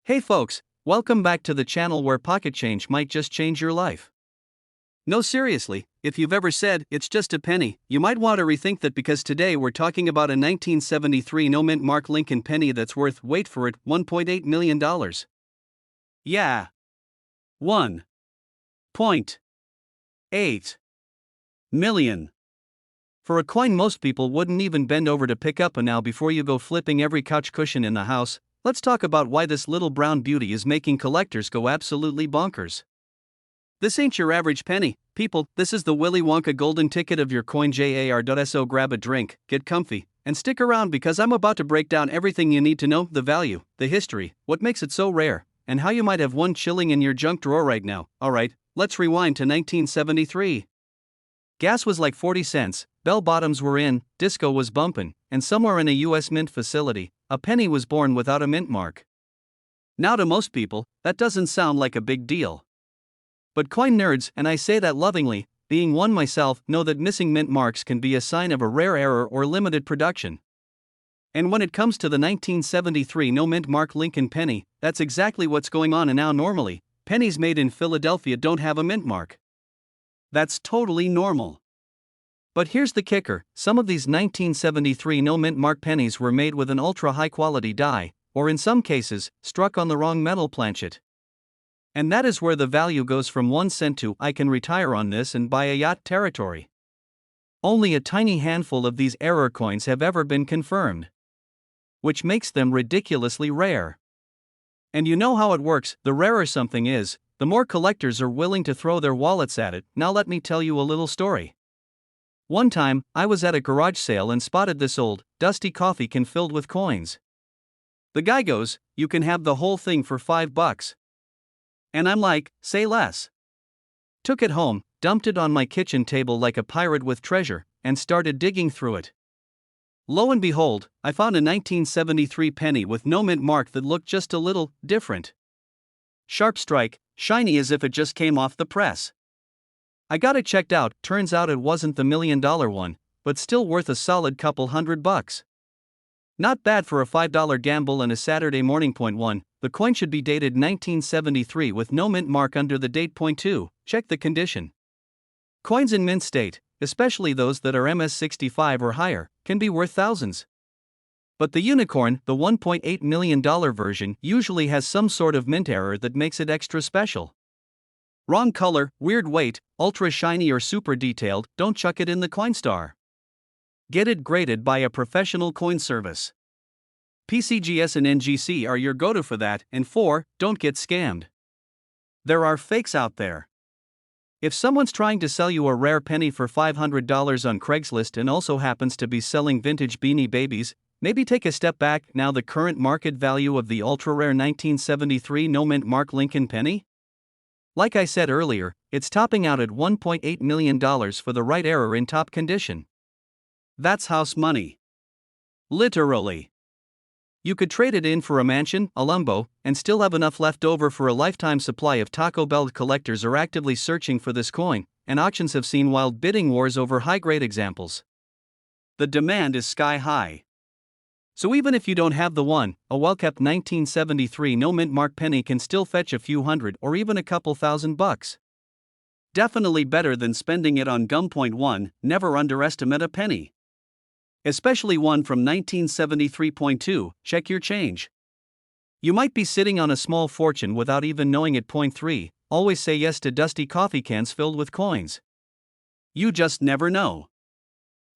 Hey folks, welcome back to the channel where pocket change might just change your life. No, seriously, if you've ever said, it's just a penny, you might want to rethink that because today we're talking about a 1973 no mint mark Lincoln penny that's worth, wait for it, $1.8 million. Yeah. $1.8 million. For a coin most people wouldn't even bend over to pick up. And now before you go flipping every couch cushion in the house, let's talk about why this little brown beauty is making collectors go absolutely bonkers. This ain't your average penny, people, this is the Willy Wonka golden ticket of your coin jar.so. Grab a drink, get comfy, and stick around because I'm about to break down everything you need to know: the value, the history, what makes it so rare, and how you might have one chilling in your junk drawer right now. Alright, let's rewind to 1973. Gas was like 40 cents, bell bottoms were in, disco was bumpin', and somewhere in a US mint facility, a penny was born without a mint mark. Now to most people, that doesn't sound like a big deal. But coin nerds, and I say that lovingly, being one myself, know that missing mint marks can be a sign of a rare error or limited production. And when it comes to the 1973 no mint mark Lincoln penny, that's exactly what's going on. And now normally, pennies made in Philadelphia don't have a mint mark. That's totally normal. But here's the kicker: some of these 1973 no mint mark pennies were made with an ultra high quality die, or in some cases, struck on the wrong metal planchet. And that is where the value goes from 1 cent to I can retire on this and buy a yacht territory. Only a tiny handful of these error coins have ever been confirmed, which makes them ridiculously rare. And you know how it works: the rarer something is, the more collectors are willing to throw their wallets at it. Now let me tell you a little story. One time, I was at a garage sale and spotted this old, dusty coffee can filled with coins. The guy goes, "You can have the whole thing for $5. And I'm like, say less. Took it home, dumped it on my kitchen table like a pirate with treasure, and started digging through it. Lo and behold, I found a 1973 penny with no mint mark that looked just a little different. Sharp strike, shiny as if it just came off the press. I got it checked out. Turns out it wasn't the $1 million one, but still worth a solid couple $100. Not bad for a $5 gamble and a Saturday morning. Point 1. The coin should be dated 1973 with no mint mark under the date. Point 2. Check the condition. Coins in mint state, especially those that are MS65 or higher, can be worth thousands. But the unicorn, the $1.8 million version, usually has some sort of mint error that makes it extra special. Wrong color, weird weight, ultra shiny or super detailed. Don't chuck it in the Coinstar. Get it graded by a professional coin service. PCGS and NGC are your go-to for that. And 4. Don't get scammed. There are fakes out there. If someone's trying to sell you a rare penny for $500 on Craigslist and also happens to be selling vintage Beanie Babies, maybe take a step back. Now the current market value of the ultra-rare 1973 no mint mark Lincoln penny? Like I said earlier, it's topping out at $1.8 million for the right error in top condition. That's house money. Literally. You could trade it in for a mansion, a Lambo, and still have enough left over for a lifetime supply of Taco Bell. Collectors are actively searching for this coin, and auctions have seen wild bidding wars over high-grade examples. The demand is sky high. So even if you don't have the one, a well-kept 1973 no mint mark penny can still fetch a few hundred or even a couple $1,000. Definitely better than spending it on gum. Point 1. Never underestimate a penny. Especially one from 1973. Point 2. Check your change. You might be sitting on a small fortune without even knowing it. Point 3. Always say yes to dusty coffee cans filled with coins. You just never know.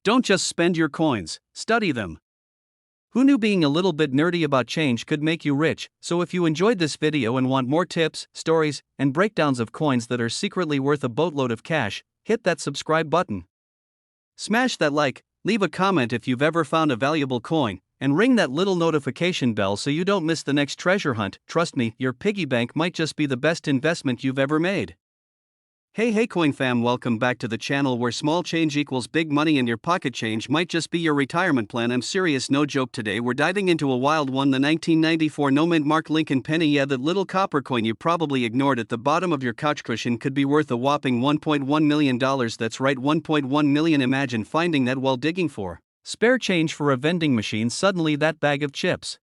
Don't just spend your coins, study them. Who knew being a little bit nerdy about change could make you rich? So if you enjoyed this video and want more tips, stories, and breakdowns of coins that are secretly worth a boatload of cash, hit that subscribe button. Smash that like, leave a comment if you've ever found a valuable coin, and ring that little notification bell so you don't miss the next treasure hunt. Trust me, your piggy bank might just be the best investment you've ever made. Hey coin fam, welcome back to the channel where small change equals big money and your pocket change might just be your retirement plan. I'm serious, no joke. Today we're diving into a wild one, the 1994 no mint mark Lincoln penny. Yeah, that little copper coin you probably ignored at the bottom of your couch cushion could be worth a whopping $1.1 million. That's right, $1.1 million. Imagine finding that while digging for spare change for a vending machine. Suddenly that bag of chips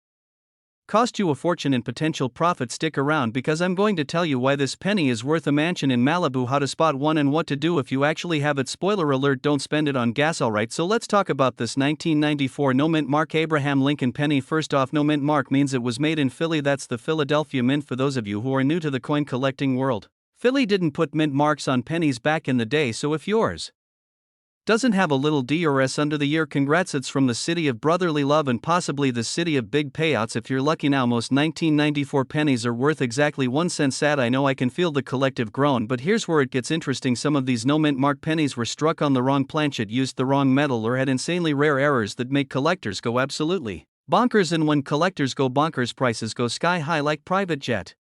cost you a fortune and potential profit. Stick around because I'm going to tell you why this penny is worth a mansion in Malibu, how to spot one, and what to do if you actually have it. Spoiler alert, don't spend it on gas. Alright, so let's talk about this 1994 no mint mark Abraham Lincoln penny. First off, no mint mark means it was made in Philly. That's the Philadelphia Mint for those of you who are new to the coin collecting world. Philly didn't put mint marks on pennies back in the day, so if yours doesn't have a little D or S under the year, congrats, it's from the city of brotherly love and possibly the city of big payouts if you're lucky. Now most 1994 pennies are worth exactly 1 cent. Sad, I know, I can feel the collective groan, but here's where it gets interesting. Some of these no mint mark pennies were struck on the wrong planchet, used the wrong metal, or had insanely rare errors that make collectors go absolutely bonkers. And when collectors go bonkers, prices go sky high like private jet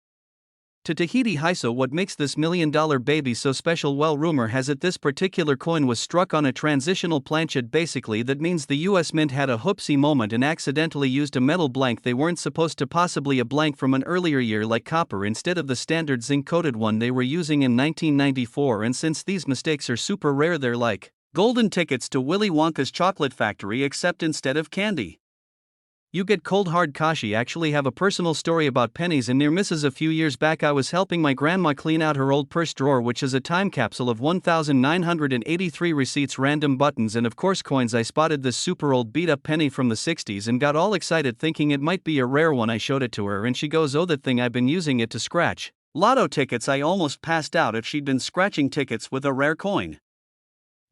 to Tahiti. Hi, so what makes this $1 million baby so special? Well, rumor has it this particular coin was struck on a transitional planchet. Basically that means the US Mint had a whoopsie moment and accidentally used a metal blank they weren't supposed to, possibly a blank from an earlier year like copper instead of the standard zinc coated one they were using in 1994. And since these mistakes are super rare, they're like golden tickets to Willy Wonka's chocolate factory, except instead of candy you get cold hard cash. Actually have a personal story about pennies and near misses. A few years back I was helping my grandma clean out her old purse drawer, which is a time capsule of 1983 receipts, random buttons, and of course coins. I spotted this super old beat up penny from the 60s and got all excited thinking it might be a rare one. I showed it to her and she goes, "Oh, that thing, I've been using it to scratch lotto tickets." I almost passed out. If she'd been scratching tickets with a rare coin,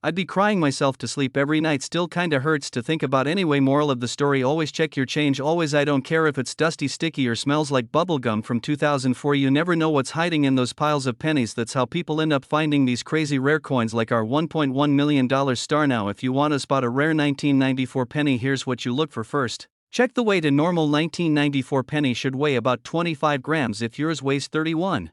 I'd be crying myself to sleep every night. Still kinda hurts to think about. Anyway, moral of the story, always check your change. Always. I don't care if it's dusty, sticky, or smells like bubblegum from 2004. You never know what's hiding in those piles of pennies. That's how people end up finding these crazy rare coins like our $1.1 million star. Now if you want to spot a rare 1994 penny, here's what you look for. First, check the weight. A normal 1994 penny should weigh about 25 grams. If yours weighs 31,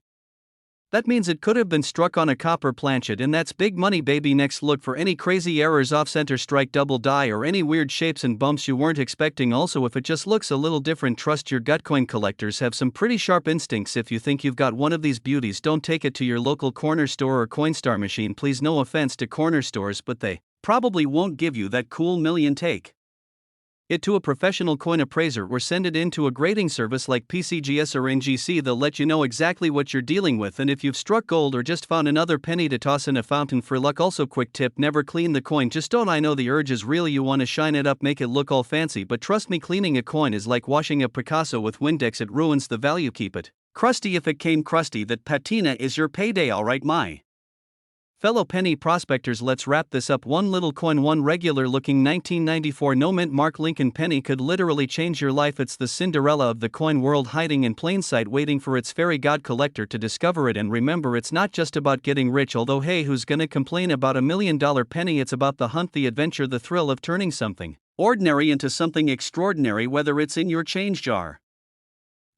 that means it could have been struck on a copper planchet, and that's big money, baby. Next, look for any crazy errors, off-center strike, double die, or any weird shapes and bumps you weren't expecting. Also, if it just looks a little different, trust your gut. Coin collectors have some pretty sharp instincts. If you think you've got one of these beauties, don't take it to your local corner store or Coinstar machine. Please, no offense to corner stores, but they probably won't give you that cool million. Take it to a professional coin appraiser or send it in to a grading service like PCGS or NGC. They'll let you know exactly what you're dealing with. And if you've struck gold or just found another penny to toss in a fountain for luck, also quick tip, never clean the coin. Just don't. I know the urge is real, you want to shine it up, make it look all fancy, but trust me, cleaning a coin is like washing a Picasso with Windex. It ruins the value. Keep it crusty if it came crusty. That patina is your payday. Alright, my fellow penny prospectors, let's wrap this up. One little coin, one regular looking 1994 no mint mark Lincoln penny could literally change your life. It's the Cinderella of the coin world, hiding in plain sight, waiting for its fairy god collector to discover it. And remember, it's not just about getting rich, although hey, who's gonna complain about $1 million penny? It's about the hunt, the adventure, the thrill of turning something ordinary into something extraordinary. Whether it's in your change jar,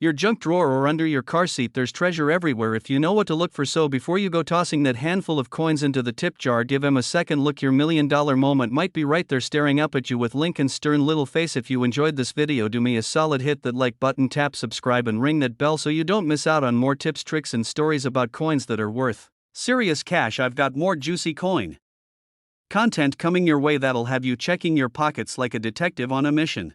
your junk drawer, or under your car seat, there's treasure everywhere if you know what to look for. So before you go tossing that handful of coins into the tip jar, give him a second look. Your $1 million moment might be right there staring up at you with Lincoln's stern little face. If you enjoyed this video, do me a solid, hit that like button, tap subscribe, and ring that bell so you don't miss out on more tips, tricks, and stories about coins that are worth serious cash. I've got more juicy coin content coming your way that'll have you checking your pockets like a detective on a mission.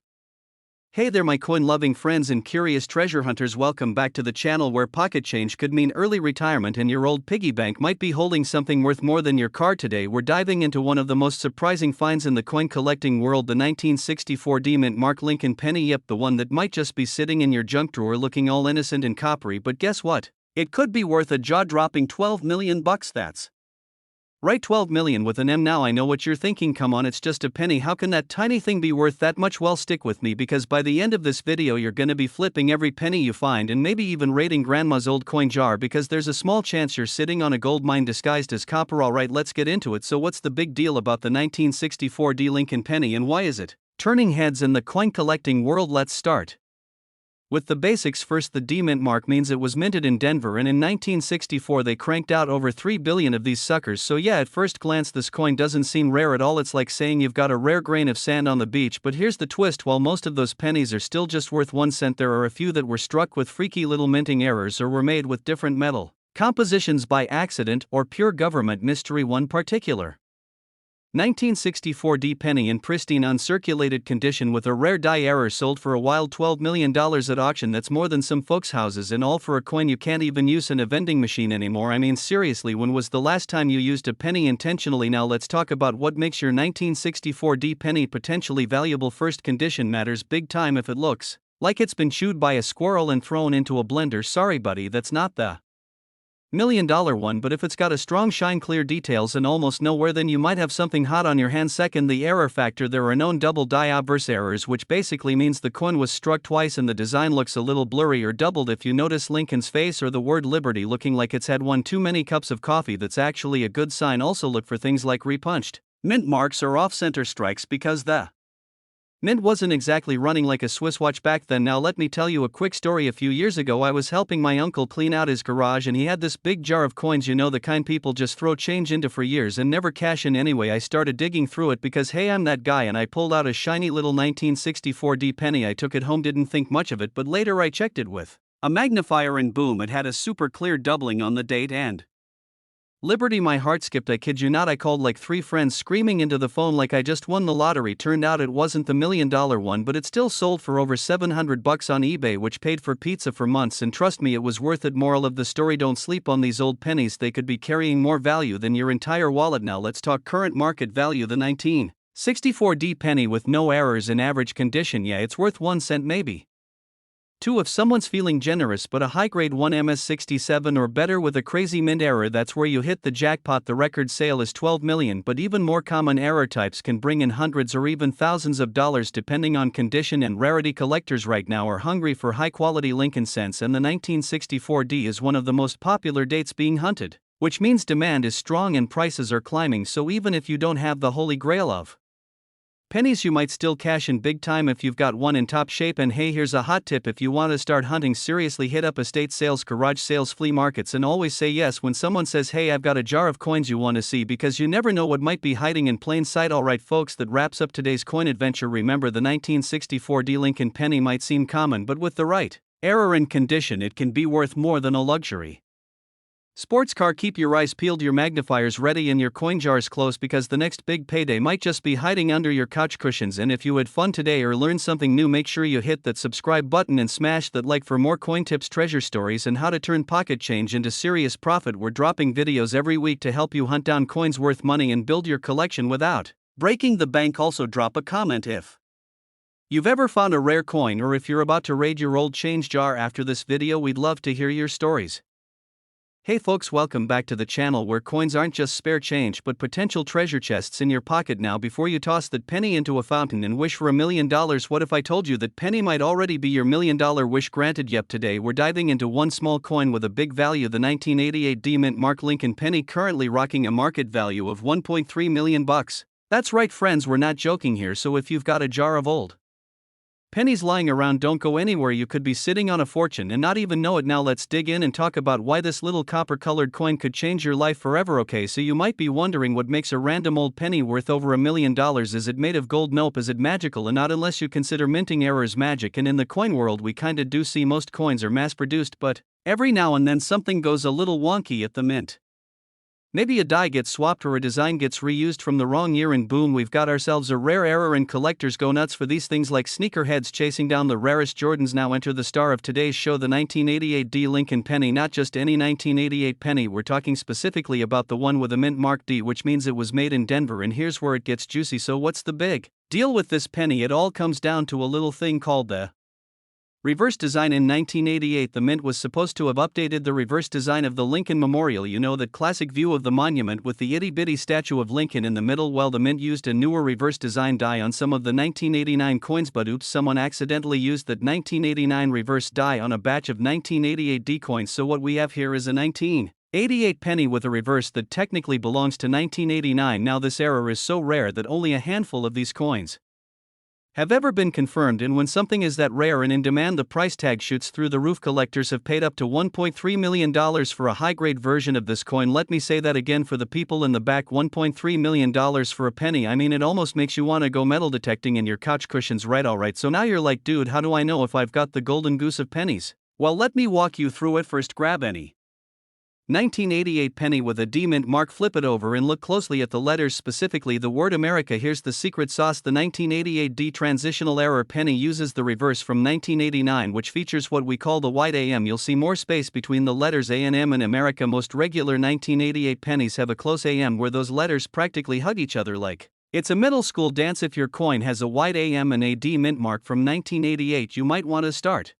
Hey there, my coin-loving friends and curious treasure hunters, welcome back to the channel where pocket change could mean early retirement and your old piggy bank might be holding something worth more than your car. Today we're diving into one of the most surprising finds in the coin collecting world, the 1964 D mint mark Lincoln penny. Yep, the one that might just be sitting in your junk drawer looking all innocent and coppery, but guess what? It could be worth a jaw-dropping $12 million. That's right, 12 million with an M. Now I know what you're thinking, come on, it's just a penny, how can that tiny thing be worth that much? Well, stick with me because by the end of this video you're gonna be flipping every penny you find and maybe even raiding grandma's old coin jar because there's a small chance you're sitting on a gold mine disguised as copper. Alright, let's get into it. So what's the big deal about the 1964 D Lincoln penny and why is it turning heads in the coin collecting world? Let's start with the basics first. The D mint mark means it was minted in Denver, and in 1964 they cranked out over 3 billion of these suckers. So yeah, at first glance this coin doesn't seem rare at all. It's like saying you've got a rare grain of sand on the beach. But here's the twist, while most of those pennies are still just worth 1 cent, there are a few that were struck with freaky little minting errors or were made with different metal compositions by accident or pure government mystery. One particular 1964 penny in pristine uncirculated condition with a rare die error sold for a wild $12 million at auction. That's more than some folks' houses, and all for a coin you can't even use in a vending machine anymore. I mean, seriously, when was the last time you used a penny intentionally? Now let's talk about what makes your 1964 penny potentially valuable. First, condition matters big time. If it looks like it's been chewed by a squirrel and thrown into a blender, sorry buddy, that's not the $1 million one. But if it's got a strong shine, clear details, and almost no wear, then you might have something hot on your hands. Second, the error factor. There are known double die obverse errors, which basically means the coin was struck twice and the design looks a little blurry or doubled. If you notice Lincoln's face or the word Liberty looking like it's had one too many cups of coffee, that's actually a good sign. Also look for things like repunched mint marks or off-center strikes, because the mint wasn't exactly running like a Swiss watch back then. Now let me tell you a quick story. A few years ago I was helping my uncle clean out his garage, and he had this big jar of coins, you know, the kind people just throw change into for years and never cash in. Anyway, I started digging through it because hey, I'm that guy, and I pulled out a shiny little 1964 penny. I took it home, didn't think much of it, but later I checked it with a magnifier and boom, it had a super clear doubling on the date and Liberty. My heart skipped, I kid you not. I called like 3 friends screaming into the phone like I just won the lottery. Turned out it wasn't the $1 million one, but it still sold for over $700 on eBay, which paid for pizza for months, and trust me, it was worth it. Moral of the story: don't sleep on these old pennies, they could be carrying more value than your entire wallet. Now let's talk current market value. The 1964 penny with no errors in average condition, yeah, it's worth 1 cent maybe 2 if someone's feeling generous, but a high-grade 1 MS67 or better with a crazy mint error, that's where you hit the jackpot. The record sale is 12 million, but even more common error types can bring in hundreds or even thousands of dollars depending on condition and rarity. Collectors right now are hungry for high-quality Lincoln cents, and the 1964 is one of the most popular dates being hunted, which means demand is strong and prices are climbing. So even if you don't have the holy grail of pennies, you might still cash in big time if you've got one in top shape. And hey, here's a hot tip: if you want to start hunting seriously, hit up estate sales, garage sales, flea markets, and always say yes when someone says, hey, I've got a jar of coins you want to see, because you never know what might be hiding in plain sight. Alright folks, that wraps up today's coin adventure. Remember, the 1964 Lincoln penny might seem common, but with the right error and condition, it can be worth more than a luxury sports car. Keep your eyes peeled, your magnifiers ready, and your coin jars close, because the next big payday might just be hiding under your couch cushions. And if you had fun today or learned something new, make sure you hit that subscribe button and smash that like for more coin tips, treasure stories, and how to turn pocket change into serious profit. We're dropping videos every week to help you hunt down coins worth money and build your collection without breaking the bank. Also drop a comment if you've ever found a rare coin, or if you're about to raid your old change jar after this video. We'd love to hear your stories. Hey folks, welcome back to the channel where coins aren't just spare change but potential treasure chests in your pocket. Now, before you toss that penny into a fountain and wish for $1 million, what if I told you that penny might already be your $1 million wish granted? Yep, today we're diving into one small coin with a big value, the 1988 mint mark Lincoln penny, currently rocking a market value of $1.3 million. That's right friends, we're not joking here. So if you've got a jar of old pennies lying around, don't go anywhere. You could be sitting on a fortune and not even know it. Now let's dig in and talk about why this little copper-colored coin could change your life forever. Okay, so you might be wondering, what makes a random old penny worth over $1 million? Is it made of gold? Nope. Is it magical? And not unless you consider minting errors magic. And in the coin world, we kinda do see most coins are mass-produced, but every now and then something goes a little wonky at the mint. Maybe a die gets swapped or a design gets reused from the wrong year, and boom, we've got ourselves a rare error. And collectors go nuts for these things like sneakerheads chasing down the rarest Jordans. Now enter the star of today's show, the 1988 Lincoln penny. Not just any 1988 penny, we're talking specifically about the one with a mint mark D, which means it was made in Denver. And here's where it gets juicy. So what's the big deal with this penny? It all comes down to a little thing called the reverse design. In 1988, the mint was supposed to have updated the reverse design of the Lincoln Memorial. You know, that classic view of the monument with the itty-bitty statue of Lincoln in the middle. Well, the mint used a newer reverse design die on some of the 1989 coins, but oops, someone accidentally used that 1989 reverse die on a batch of 1988 coins. So what we have here is a 1988 penny with a reverse that technically belongs to 1989. Now this error is so rare that only a handful of these coins have ever been confirmed, and when something is that rare and in demand, the price tag shoots through the roof. Collectors have paid up to $1.3 million for a high-grade version of this coin. Let me say that again for the people in the back: $1.3 million for a penny. I mean, it almost makes you want to go metal detecting in your couch cushions, right? Alright, so now you're like, dude, how do I know if I've got the golden goose of pennies? Well, let me walk you through it. First, grab any 1988 penny with a D mint mark. Flip it over and look closely at the letters, specifically the word America. Here's the secret sauce. The 1988 D transitional error penny uses the reverse from 1989, which features what we call the white AM. You'll see more space between the letters A and M in America. Most regular 1988 pennies have a close AM where those letters practically hug each other like it's a middle school dance. If your coin has a white AM and a D mint mark from 1988, you might want to start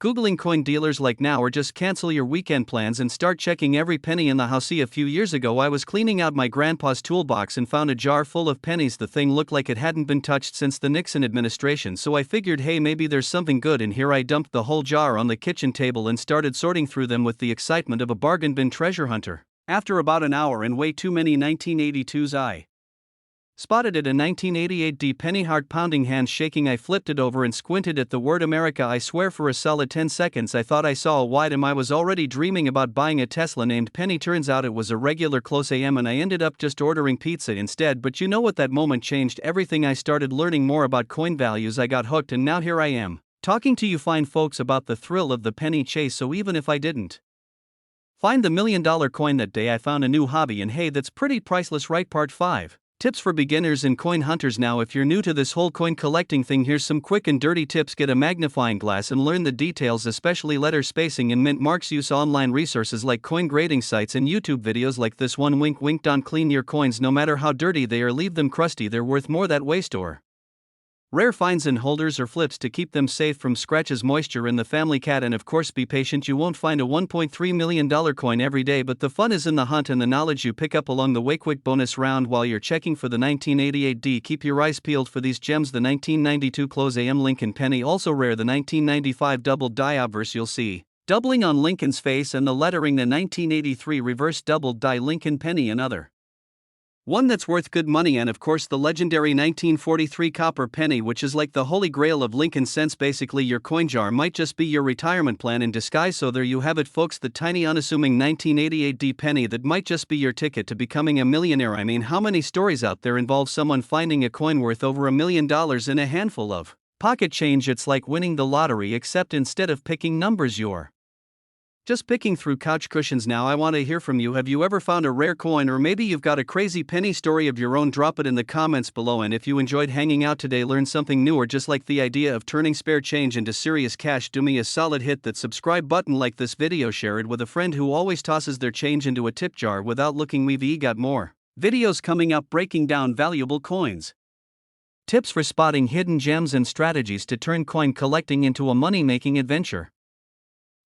Googling coin dealers like now, or just cancel your weekend plans and start checking every penny in the house. A few years ago, I was cleaning out my grandpa's toolbox and found a jar full of pennies. The thing looked like it hadn't been touched since the Nixon administration, so I figured, hey, maybe there's something good in here. I dumped the whole jar on the kitchen table and started sorting through them with the excitement of a bargain bin treasure hunter. After about an hour and way too many 1982s, I spotted it, a 1988 D penny, heart pounding, hands shaking. I flipped it over and squinted at the word America. I swear for a solid 10 seconds I thought I saw a white M. I was already dreaming about buying a Tesla named Penny. Turns out it was a regular close AM and I ended up just ordering pizza instead. But you know what? That moment changed everything. I started learning more about coin values. I got hooked, and now here I am, talking to you fine folks about the thrill of the penny chase. So even if I didn't find the $1 million coin that day, I found a new hobby, and hey, that's pretty priceless, right? Part 5. Tips for beginners and coin hunters. Now, if you're new to this whole coin collecting thing, here's some quick and dirty tips. Get a magnifying glass and learn the details, especially letter spacing and mint marks. Use online resources like coin grading sites and YouTube videos like this one. Wink wink. Don't clean your coins, no matter how dirty they are. Leave them crusty, they're worth more that way. Store rare finds in holders or flips to keep them safe from scratches, moisture, and the family cat. And of course, be patient. You won't find a $1.3 million coin every day, but the fun is in the hunt and the knowledge you pick up along the way. Quick bonus round while you're checking for the 1988 D. Keep your eyes peeled for these gems. The 1992 close AM Lincoln penny, also rare. The 1995 double die obverse, you'll see doubling on Lincoln's face, and the lettering. The 1983 reverse double die Lincoln penny, another one that's worth good money. And of course, the legendary 1943 copper penny, which is like the holy grail of Lincoln cents. Basically, your coin jar might just be your retirement plan in disguise. So there you have it, folks, the tiny unassuming 1988 D penny that might just be your ticket to becoming a millionaire. I mean, how many stories out there involve someone finding a coin worth over $1 million in a handful of pocket change? It's like winning the lottery, except instead of picking numbers, you're just picking through couch cushions. Now I want to hear from you. Have you ever found a rare coin, or maybe you've got a crazy penny story of your own? Drop it in the comments below. And if you enjoyed hanging out today, learned something new, or just like the idea of turning spare change into serious cash, do me a solid, hit that subscribe button, like this video, share it with a friend who always tosses their change into a tip jar without looking. We've got more videos coming up breaking down valuable coins, tips for spotting hidden gems, and strategies to turn coin collecting into a money-making adventure.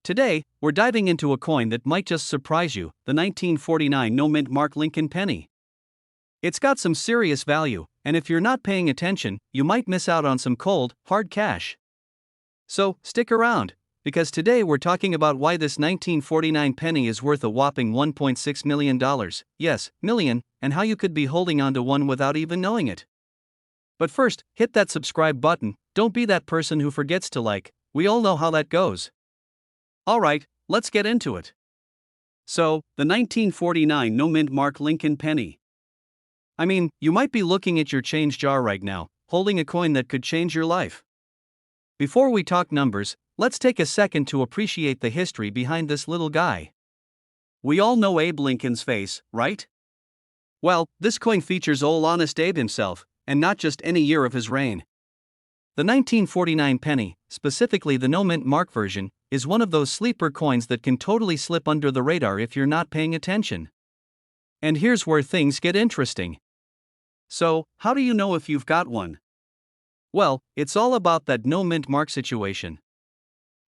Today, we're diving into a coin that might just surprise you, the 1949 no mint mark Lincoln penny. It's got some serious value, and if you're not paying attention, you might miss out on some cold, hard cash. So, stick around, because today we're talking about why this 1949 penny is worth a whopping $1.6 million, yes, million, and how you could be holding on to one without even knowing it. But first, hit that subscribe button. Don't be that person who forgets to like. We all know how that goes. Alright, let's get into it. So, the 1949 no mint mark Lincoln penny. I mean, you might be looking at your change jar right now, holding a coin that could change your life. Before we talk numbers, let's take a second to appreciate the history behind this little guy. We all know Abe Lincoln's face, right? Well, this coin features old honest Abe himself, and not just any year of his reign. The 1949 penny, specifically the no mint mark version, is one of those sleeper coins that can totally slip under the radar if you're not paying attention. And here's where things get interesting. So, how do you know if you've got one? Well, it's all about that no mint mark situation.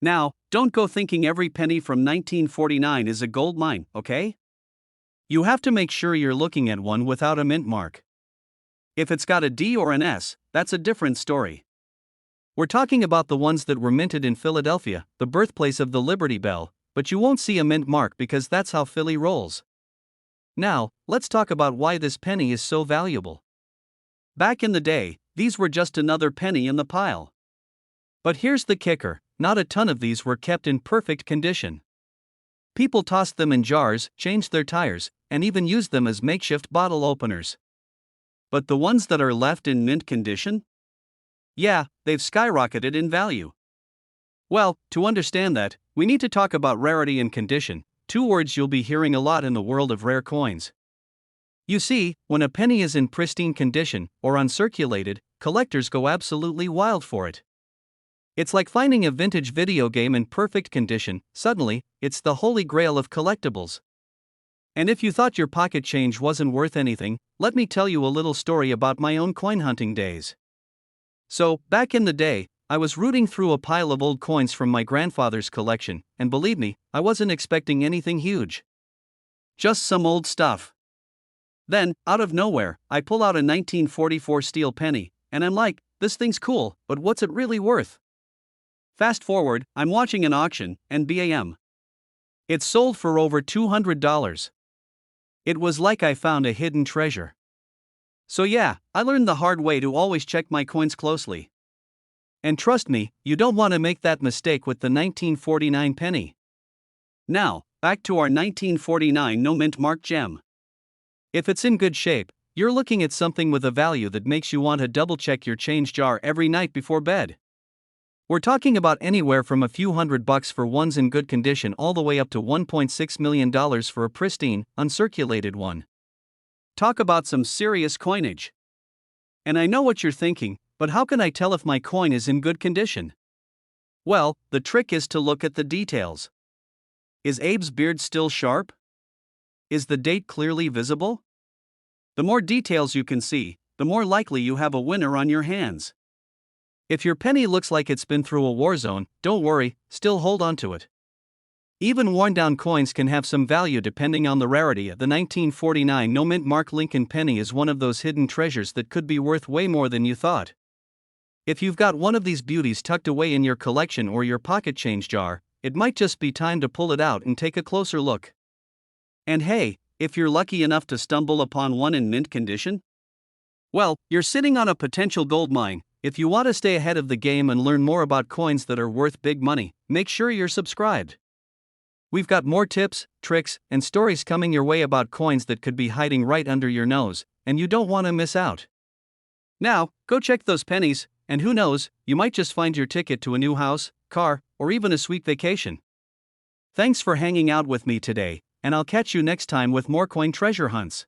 Now, don't go thinking every penny from 1949 is a gold mine, okay? You have to make sure you're looking at one without a mint mark. If it's got a D or an S, that's a different story. We're talking about the ones that were minted in Philadelphia, the birthplace of the Liberty Bell, but you won't see a mint mark because that's how Philly rolls. Now, let's talk about why this penny is so valuable. Back in the day, these were just another penny in the pile. But here's the kicker, not a ton of these were kept in perfect condition. People tossed them in jars, changed their tires, and even used them as makeshift bottle openers. But the ones that are left in mint condition? Yeah, they've skyrocketed in value. Well, to understand that, we need to talk about rarity and condition. Two words you'll be hearing a lot in the world of rare coins. You see, when a penny is in pristine condition, or uncirculated, collectors go absolutely wild for it. It's like finding a vintage video game in perfect condition. Suddenly, it's the holy grail of collectibles. And if you thought your pocket change wasn't worth anything, let me tell you a little story about my own coin hunting days. So, back in the day, I was rooting through a pile of old coins from my grandfather's collection, and believe me, I wasn't expecting anything huge. Just some old stuff. Then, out of nowhere, I pull out a 1944 steel penny, and I'm like, this thing's cool, but what's it really worth? Fast forward, I'm watching an auction, and bam! It's sold for over $200. It was like I found a hidden treasure. So yeah, I learned the hard way to always check my coins closely. And trust me, you don't want to make that mistake with the 1949 penny. Now, back to our 1949 no-mint mark gem. If it's in good shape, you're looking at something with a value that makes you want to double-check your change jar every night before bed. We're talking about anywhere from a few $100 for ones in good condition all the way up to $1.6 million for a pristine, uncirculated one. Talk about some serious coinage. And I know what you're thinking, but how can I tell if my coin is in good condition? Well, the trick is to look at the details. Is Abe's beard still sharp? Is the date clearly visible? The more details you can see, the more likely you have a winner on your hands. If your penny looks like it's been through a war zone, don't worry, still hold on to it. Even worn-down coins can have some value depending on the rarity. The 1949 no-mint mark Lincoln penny is one of those hidden treasures that could be worth way more than you thought. If you've got one of these beauties tucked away in your collection or your pocket change jar, it might just be time to pull it out and take a closer look. And hey, if you're lucky enough to stumble upon one in mint condition, well, you're sitting on a potential gold mine. If you want to stay ahead of the game and learn more about coins that are worth big money, make sure you're subscribed. We've got more tips, tricks, and stories coming your way about coins that could be hiding right under your nose, and you don't want to miss out. Now, go check those pennies, and who knows, you might just find your ticket to a new house, car, or even a sweet vacation. Thanks for hanging out with me today, and I'll catch you next time with more coin treasure hunts.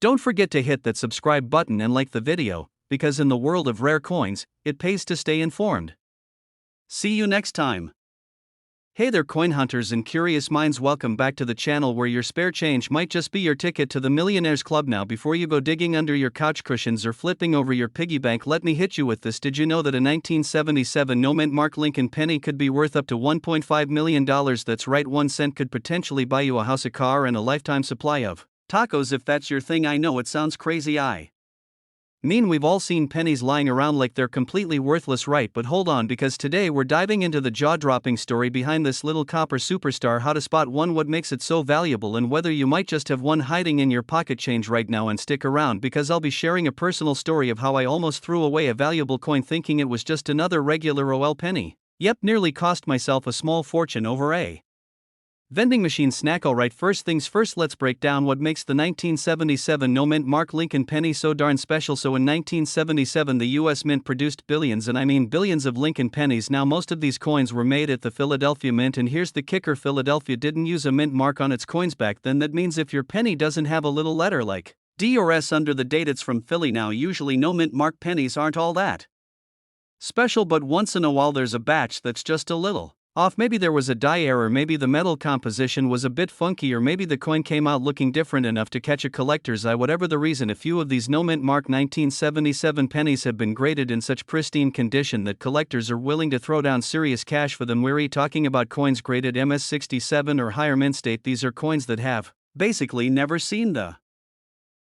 Don't forget to hit that subscribe button and like the video, because in the world of rare coins, it pays to stay informed. See you next time. Hey there coin hunters and curious minds, welcome back to the channel where your spare change might just be your ticket to the Millionaires Club. Now before you go digging under your couch cushions or flipping over your piggy bank, let me hit you with this. Did you know that a 1977 no-mint mark Lincoln penny could be worth up to $1.5 million? That's right, 1 cent could potentially buy you a house, a car, and a lifetime supply of tacos if that's your thing. I know it sounds crazy. We've all seen pennies lying around like they're completely worthless, right? But hold on, because today we're diving into the jaw-dropping story behind this little copper superstar, how to spot one, what makes it so valuable, and whether you might just have one hiding in your pocket change right now. And stick around because I'll be sharing a personal story of how I almost threw away a valuable coin thinking it was just another regular OL penny. Yep, nearly cost myself a small fortune over a vending machine snack. Alright, first things first, let's break down what makes the 1977 no-mint mark Lincoln penny so darn special. So in 1977 the US Mint produced billions, and I mean billions, of Lincoln pennies. Now most of these coins were made at the Philadelphia Mint, and here's the kicker: Philadelphia didn't use a mint mark on its coins back then. That means if your penny doesn't have a little letter like D or S under the date, it's from Philly. Now usually no mint mark pennies aren't all that special, but once in a while there's a batch that's just a little off. Maybe there was a die error, maybe the metal composition was a bit funky, or maybe the coin came out looking different enough to catch a collector's eye. Whatever the reason, a few of these no-mint mark 1977 pennies have been graded in such pristine condition that collectors are willing to throw down serious cash for them. We're talking about coins graded MS67 or higher mint state. These are coins that have basically never seen the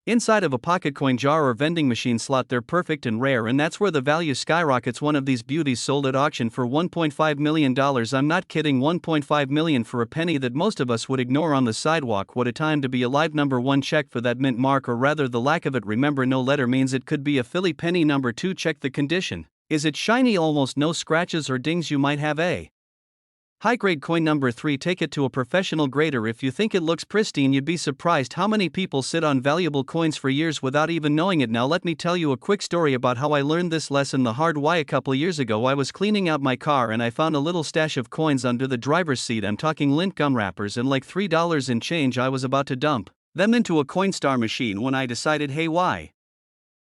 inside of a pocket coin jar or vending machine slot. They're perfect and rare, and that's where the value skyrockets. One of these beauties sold at auction for $1.5 million. I'm not kidding, $1.5 million for a penny that most of us would ignore on the sidewalk. What a time to be alive. Number 1, check for that mint mark, or rather the lack of it. Remember, no letter means it could be a Philly penny. Number 2, check the condition. Is it shiny, almost no scratches or dings? You might have a High grade coin number 3. Take it to a professional grader. If you think it looks pristine, you'd be surprised how many people sit on valuable coins for years without even knowing it. Now, let me tell you a quick story about how I learned this lesson the hard way. A couple years ago, I was cleaning out my car and I found a little stash of coins under the driver's seat. I'm talking lint gum wrappers and like $3 in change. I was about to dump them into a Coinstar machine when I decided, hey, why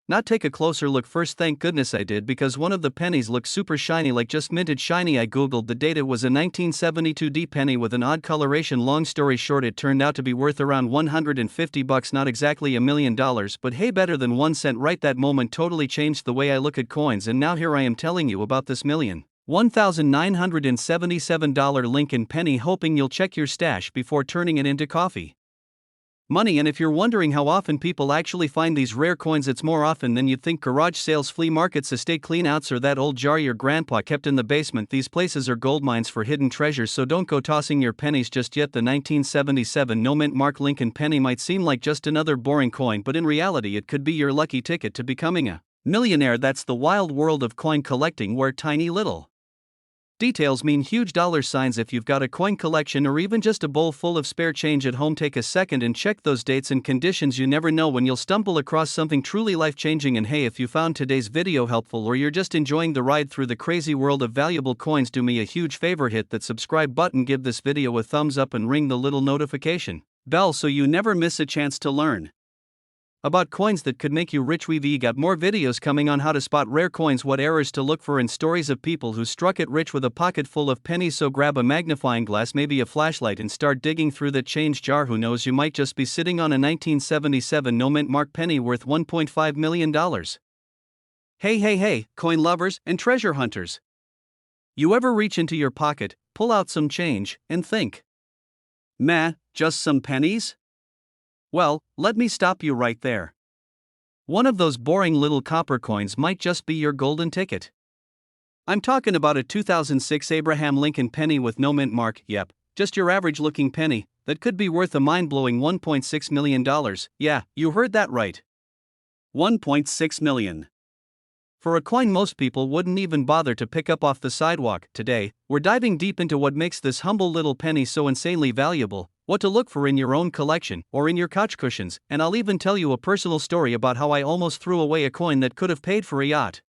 not take a closer look first? Thank goodness I did, because one of the pennies looked super shiny, like just minted shiny. I googled the date. It was a 1972 D penny with an odd coloration. Long story short, it turned out to be worth around $150. Not exactly $1 million, but hey, better than 1 cent. Right, that moment totally changed the way I look at coins, and now here I am telling you about this $1,977 Lincoln penny, hoping you'll check your stash before turning it into coffee money. And if you're wondering how often people actually find these rare coins, it's more often than you'd think. Garage sales, flea markets, estate cleanouts, or that old jar your grandpa kept in the basement. These places are gold mines for hidden treasures, so don't go tossing your pennies just yet. The 1977 no mint mark Lincoln penny might seem like just another boring coin, but in reality it could be your lucky ticket to becoming a millionaire. That's the wild world of coin collecting, where tiny little details mean huge dollar signs. If you've got a coin collection or even just a bowl full of spare change at home, take a second and check those dates and conditions. You never know when you'll stumble across something truly life-changing. And hey, if you found today's video helpful or you're just enjoying the ride through the crazy world of valuable coins, do me a huge favor, hit that subscribe button, give this video a thumbs up, and ring the little notification bell so you never miss a chance to learn about coins that could make you rich. We've got more videos coming on how to spot rare coins, what errors to look for, and stories of people who struck it rich with a pocket full of pennies. So grab a magnifying glass, maybe a flashlight, and start digging through that change jar. Who knows, you might just be sitting on a 1977 no mint mark penny worth $1.5 million. Hey, coin lovers and treasure hunters. You ever reach into your pocket, pull out some change, and think, meh, just some pennies? Well, let me stop you right there. One of those boring little copper coins might just be your golden ticket. I'm talking about a 2006 Abraham Lincoln penny with no mint mark. Yep, just your average looking penny that could be worth a mind-blowing $1.6 million. Yeah, you heard that right. $1.6 million. For a coin most people wouldn't even bother to pick up off the sidewalk. Today, we're diving deep into what makes this humble little penny so insanely valuable, what to look for in your own collection or in your couch cushions, and I'll even tell you a personal story about how I almost threw away a coin that could have paid for a yacht.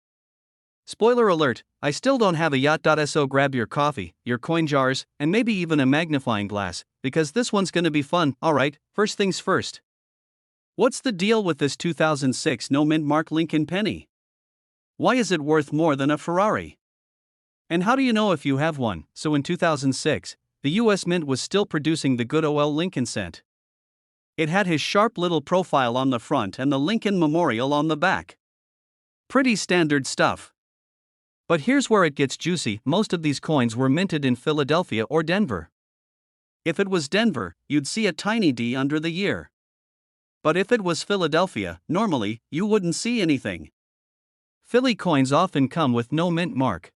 Spoiler alert, I still don't have a yacht. So grab your coffee, your coin jars, and maybe even a magnifying glass, because this one's gonna be fun. Alright, first things first. What's the deal with this 2006 no mint mark Lincoln penny? Why is it worth more than a Ferrari? And how do you know if you have one? So in 2006, the US Mint was still producing the good old Lincoln cent. It had his sharp little profile on the front and the Lincoln Memorial on the back. Pretty standard stuff. But here's where it gets juicy. Most of these coins were minted in Philadelphia or Denver. If it was Denver, you'd see a tiny D under the year. But if it was Philadelphia, normally, you wouldn't see anything. Philly coins often come with no mint mark.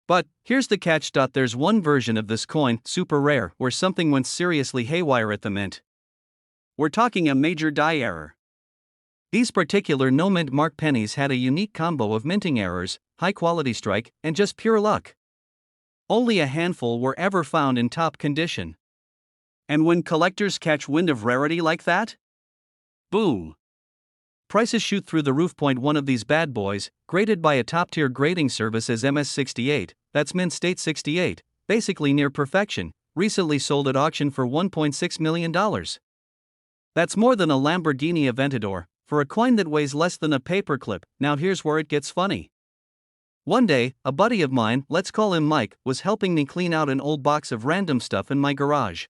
But here's the catch. There's one version of this coin, super rare, where something went seriously haywire at the mint. We're talking a major die error. These particular no mint mark pennies had a unique combo of minting errors, high quality strike, and just pure luck. Only a handful were ever found in top condition. And when collectors catch wind of rarity like that, boom! Prices shoot through the roof. One of these bad boys, graded by a top-tier grading service as MS68, that's Mint State 68, basically near perfection, recently sold at auction for $1.6 million. That's more than a Lamborghini Aventador, for a coin that weighs less than a paperclip. Now here's where it gets funny. One day, a buddy of mine, let's call him Mike, was helping me clean out an old box of random stuff in my garage.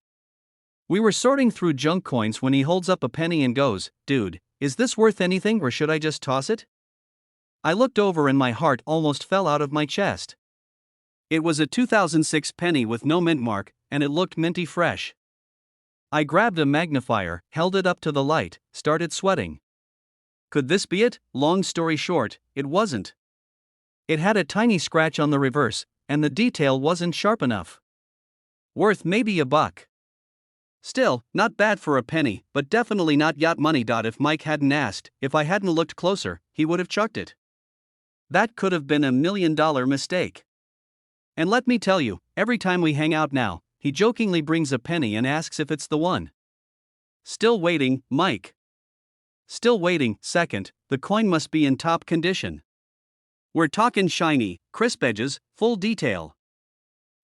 We were sorting through junk coins when he holds up a penny and goes, "Dude, is this worth anything or should I just toss it?" I looked over and my heart almost fell out of my chest. It was a 2006 penny with no mint mark, and it looked minty fresh. I grabbed a magnifier, held it up to the light, started sweating. Could this be it? Long story short, it wasn't. It had a tiny scratch on the reverse, and the detail wasn't sharp enough. Worth maybe $1. Still, not bad for a penny, but definitely not yacht money. If Mike hadn't asked, if I hadn't looked closer, he would have chucked it. That could have been $1 million mistake. And let me tell you, Every time we hang out now, he jokingly brings a penny and asks if it's the one. Still waiting, Mike. Still waiting, second, the coin must be in top condition. We're talking shiny, crisp edges, full detail.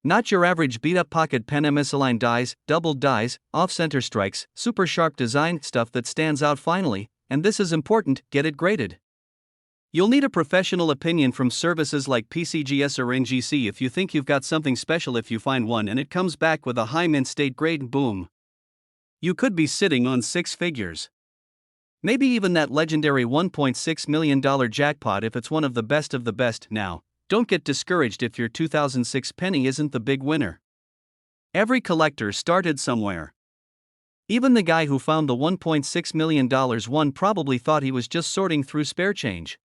Not your average beat-up pocket pen misaligned dies, doubled dies, off-center strikes, super sharp design stuff that stands out finally, and this is important, get it graded. You'll need a professional opinion from services like PCGS or NGC if you think you've got something special. If you find one and it comes back with a high mint state grade, boom. You could be sitting on six figures. Maybe even that legendary $1.6 million jackpot if it's one of the best. Now, don't get discouraged if your 2006 penny isn't the big winner. Every collector started somewhere. Even the guy who found the $1.6 million one probably thought he was just sorting through spare change.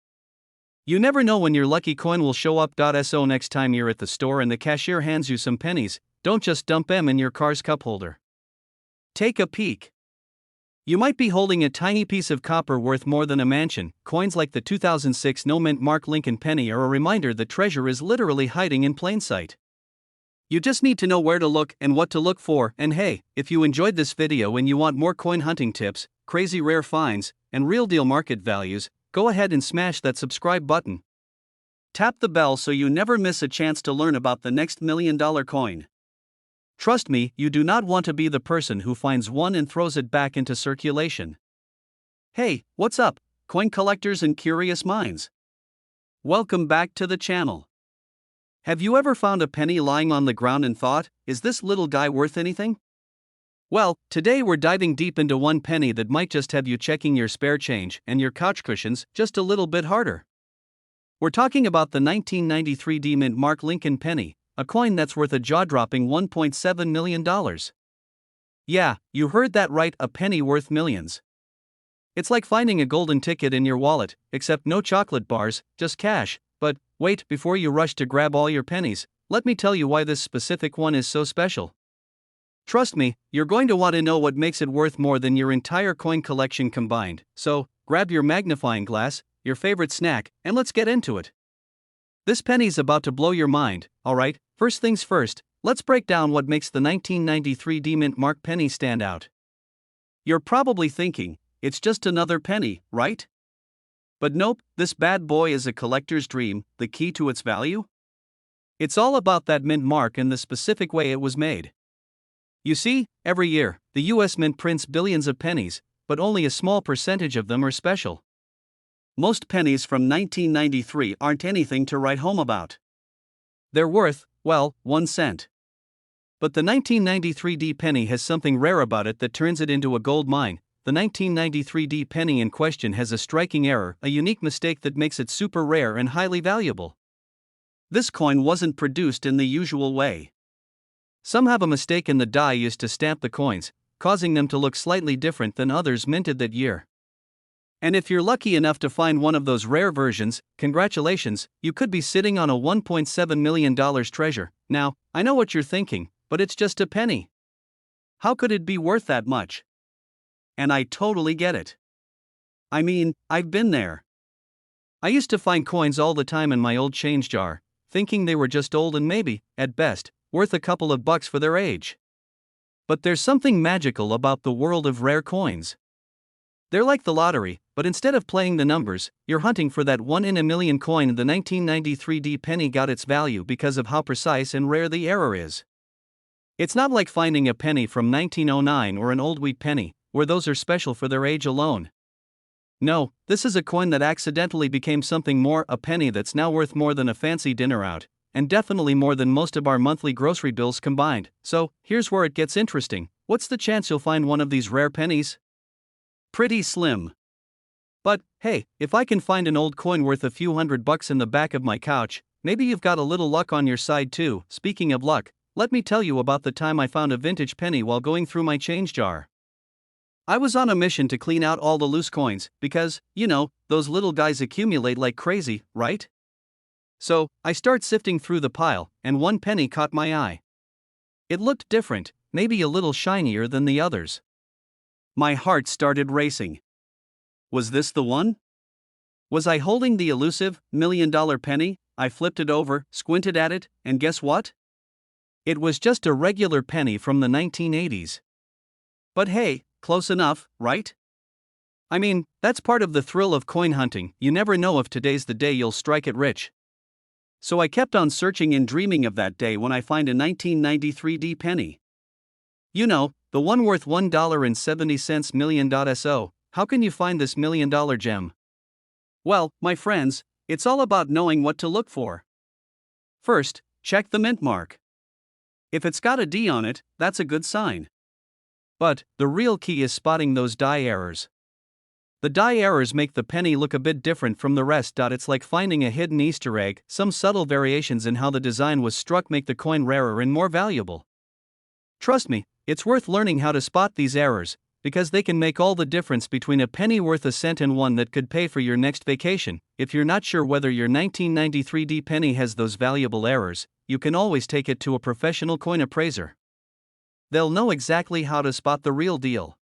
You never know when your lucky coin will show up. So next time you're at the store and the cashier hands you some pennies, don't just dump them in your car's cup holder. Take a peek. You might be holding a tiny piece of copper worth more than a mansion. Coins like the 2006 no-mint Mark Lincoln penny are a reminder that treasure is literally hiding in plain sight. You just need to know where to look and what to look for. And hey, if you enjoyed this video and you want more coin hunting tips, crazy rare finds, and real deal market values, go ahead and smash that subscribe button. Tap the bell so you never miss a chance to learn about the next $1 million coin. Trust me, you do not want to be the person who finds one and throws it back into circulation. Hey, what's up, coin collectors and curious minds? Welcome back to the channel. Have you ever found a penny lying on the ground and thought, is this little guy worth anything? Well, today we're diving deep into one penny that might just have you checking your spare change and your couch cushions just a little bit harder. We're talking about the 1993 D-Mint Mark Lincoln penny, a coin that's worth a jaw-dropping $1.7 million. Yeah, you heard that right, a penny worth millions. It's like finding a golden ticket in your wallet, except no chocolate bars, just cash. But wait, before you rush to grab all your pennies, let me tell you why this specific one is so special. Trust me, you're going to want to know what makes it worth more than your entire coin collection combined. So, grab your magnifying glass, your favorite snack, and let's get into it. This penny's about to blow your mind, alright? First things first, let's break down what makes the 1993 D-Mint Mark penny stand out. You're probably thinking, it's just another penny, right? But nope, this bad boy is a collector's dream. The key to its value? It's all about that mint mark and the specific way it was made. You see, every year, the US Mint prints billions of pennies, but only a small percentage of them are special. Most pennies from 1993 aren't anything to write home about. They're worth, well, 1 cent. But the 1993 D penny has something rare about it that turns it into a gold mine. The 1993 D penny in question has a striking error, a unique mistake that makes it super rare and highly valuable. This coin wasn't produced in the usual way. Some have a mistake in the die used to stamp the coins, causing them to look slightly different than others minted that year. And if you're lucky enough to find one of those rare versions, congratulations, you could be sitting on a $1.7 million treasure. Now, I know what you're thinking, but it's just a penny. How could it be worth that much? And I totally get it. I mean, I've been there. I used to find coins all the time in my old change jar, thinking they were just old and maybe, at best, worth a couple of bucks for their age. But there's something magical about the world of rare coins. They're like the lottery, but instead of playing the numbers, you're hunting for that 1 in a million coin. The 1993 D penny got its value because of how precise and rare the error is. It's not like finding a penny from 1909 or an old wheat penny, where those are special for their age alone. No, this is a coin that accidentally became something more, a penny that's now worth more than a fancy dinner out, and definitely more than most of our monthly grocery bills combined. So, here's where it gets interesting. What's the chance you'll find one of these rare pennies? Pretty slim. But, hey, if I can find an old coin worth a few $100 in the back of my couch, maybe you've got a little luck on your side too. Speaking of luck, let me tell you about the time I found a vintage penny while going through my change jar. I was on a mission to clean out all the loose coins, because, you know, those little guys accumulate like crazy, right? So, I start sifting through the pile, and one penny caught my eye. It looked different, maybe a little shinier than the others. My heart started racing. Was this the one? Was I holding the elusive $1 million penny? I flipped it over, squinted at it, and guess what? It was just a regular penny from the 1980s. But hey, close enough, right? I mean, that's part of the thrill of coin hunting. You never know if today's the day you'll strike it rich. So I kept on searching and dreaming of that day when I find a 1993 D penny. You know, the one worth $1.70 million. So, how can you find this $1 million gem? Well, my friends, it's all about knowing what to look for. First, check the mint mark. If it's got a D on it, that's a good sign. But the real key is spotting those die errors. The die errors make the penny look a bit different from the rest. It's like finding a hidden Easter egg. Some subtle variations in how the design was struck make the coin rarer and more valuable. Trust me, it's worth learning how to spot these errors, because they can make all the difference between a penny worth a cent and one that could pay for your next vacation. If you're not sure whether your 1993 D penny has those valuable errors, you can always take it to a professional coin appraiser. They'll know exactly how to spot the real deal.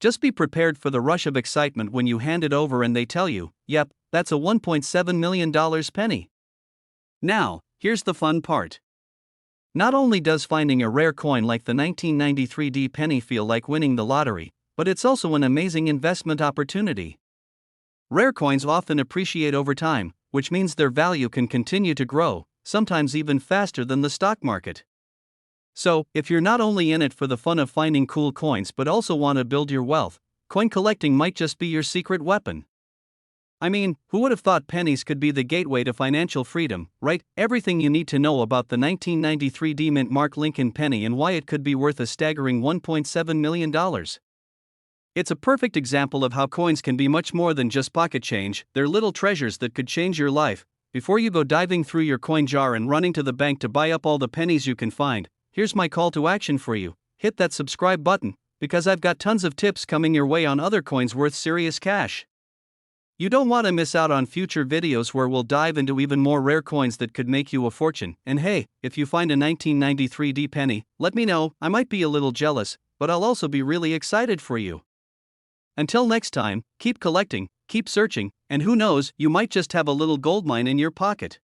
Just be prepared for the rush of excitement when you hand it over and they tell you, yep, that's a $1.7 million penny. Now, here's the fun part. Not only does finding a rare coin like the 1993 D penny feel like winning the lottery, but it's also an amazing investment opportunity. Rare coins often appreciate over time, which means their value can continue to grow, sometimes even faster than the stock market. So, if you're not only in it for the fun of finding cool coins but also want to build your wealth, coin collecting might just be your secret weapon. I mean, who would have thought pennies could be the gateway to financial freedom, right? Everything you need to know about the 1993 D mint mark Lincoln penny and why it could be worth a staggering $1.7 million. It's a perfect example of how coins can be much more than just pocket change. They're little treasures that could change your life. Before you go diving through your coin jar and running to the bank to buy up all the pennies you can find, here's my call to action for you. Hit that subscribe button, because I've got tons of tips coming your way on other coins worth serious cash. You don't want to miss out on future videos where we'll dive into even more rare coins that could make you a fortune. And hey, if you find a 1993 D penny, let me know. I might be a little jealous, but I'll also be really excited for you. Until next time, keep collecting, keep searching, and who knows, you might just have a little goldmine in your pocket.